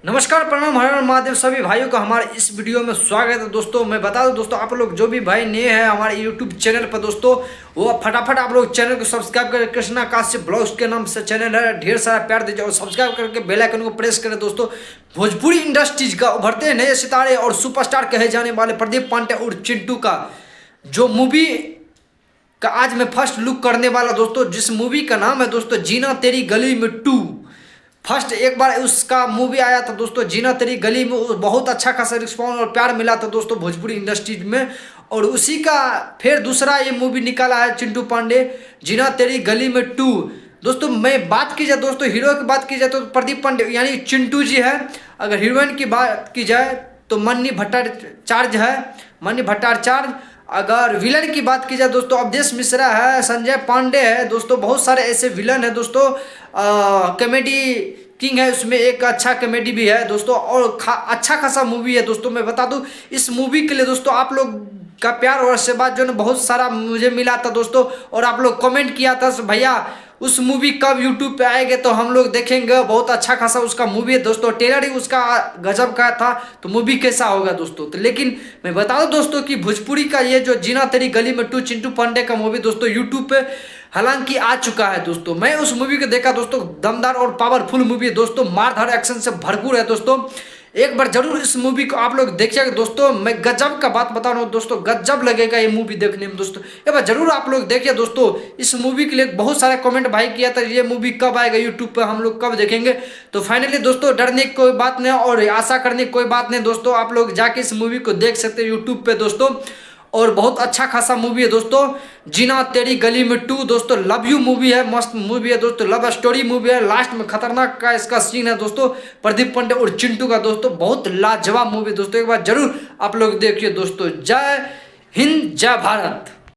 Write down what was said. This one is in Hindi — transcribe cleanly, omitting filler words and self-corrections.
नमस्कार, प्रणाम, हर हर महादेव। सभी भाइयों का हमारे इस वीडियो में स्वागत है। दोस्तों मैं बता दूं दोस्तों, आप लोग जो भी भाई नए हैं हमारे यूट्यूब चैनल पर दोस्तों, वो फटाफट आप लोग चैनल को सब्सक्राइब करें। कृष्णा काश्यप ब्लॉग्स के नाम से चैनल है, ढेर सारा प्यार दीजिए और सब्सक्राइब करके बेल आइकन को प्रेस करें। दोस्तों भोजपुरी इंडस्ट्रीज का उभरते नए सितारे और सुपरस्टार कहे जाने वाले प्रदीप पांडे और चिंटू का जो मूवी का आज मैं फर्स्ट लुक करने वाला दोस्तों, जिस मूवी का नाम है दोस्तों जीना तेरी गली में 2। फर्स्ट एक बार उसका मूवी आया था दोस्तों जीना तेरी गली में, बहुत अच्छा खासा रिस्पॉन्स और प्यार मिला था दोस्तों भोजपुरी इंडस्ट्रीज में। और उसी का फिर दूसरा ये मूवी निकाला है चिंटू पांडे, जीना तेरी गली में 2। दोस्तों मैं बात की जाए दोस्तों, हीरो की बात की जाए तो प्रदीप पांडे यानी चिंटू जी है। अगर हीरोइन की बात की जाए तो मन्नी भट्टाचार्य है, मन्नी भट्टाचार्य। अगर विलन की बात की जाए दोस्तों अवधेश मिश्रा है, संजय पांडे है दोस्तों। बहुत सारे ऐसे विलन है दोस्तों। कॉमेडी किंग है, उसमें एक अच्छा कॉमेडी भी है दोस्तों और अच्छा खासा मूवी है दोस्तों। मैं बता दूं इस मूवी के लिए दोस्तों आप लोग का प्यार और आशीर्वाद जो है बहुत सारा मुझे मिला था दोस्तों। और आप लोग कमेंट किया था भैया उस मूवी कब यूट्यूब पे आएगा तो हम लोग देखेंगे। बहुत अच्छा खासा उसका मूवी है दोस्तों, ट्रेलर ही उसका गजब का था, तो मूवी कैसा होगा दोस्तों। तो लेकिन मैं बता दूं दोस्तों कि भोजपुरी का ये जो जीना तेरी गली में 2 चिंटू पांडे का मूवी दोस्तों यूट्यूब पे हालांकि आ चुका है दोस्तों। मैं उस मूवी को देखा दोस्तों, दमदार और पावरफुल मूवी है दोस्तों, मारधाड़ एक्शन से भरपूर है दोस्तों। एक बार जरूर इस मूवी को आप लोग देखिएगा दोस्तों। मैं गजब का बात बता रहा हूँ दोस्तों, गजब लगेगा ये मूवी देखने में दोस्तों। एक बार जरूर आप लोग देखिए दोस्तों। इस मूवी के लिए बहुत सारे कमेंट भाई किया था ये मूवी कब आएगा यूट्यूब पर, हम लोग कब देखेंगे। तो फाइनली दोस्तों डरने की कोई बात नहीं और आशा करने की कोई बात नहीं दोस्तों। आप लोग जाके इस मूवी को देख सकते हैं यूट्यूब पे दोस्तों। और बहुत अच्छा खासा मूवी है दोस्तों जीना तेरी गली में 2 दोस्तों। लव यू मूवी है, मस्त मूवी है दोस्तों, लव स्टोरी मूवी है। लास्ट में खतरनाक का इसका सीन है दोस्तों प्रदीप पांडे और चिंटू का दोस्तों। बहुत लाजवाब मूवी दोस्तों, एक बार जरूर आप लोग देखिए दोस्तों। जय हिंद, जय भारत।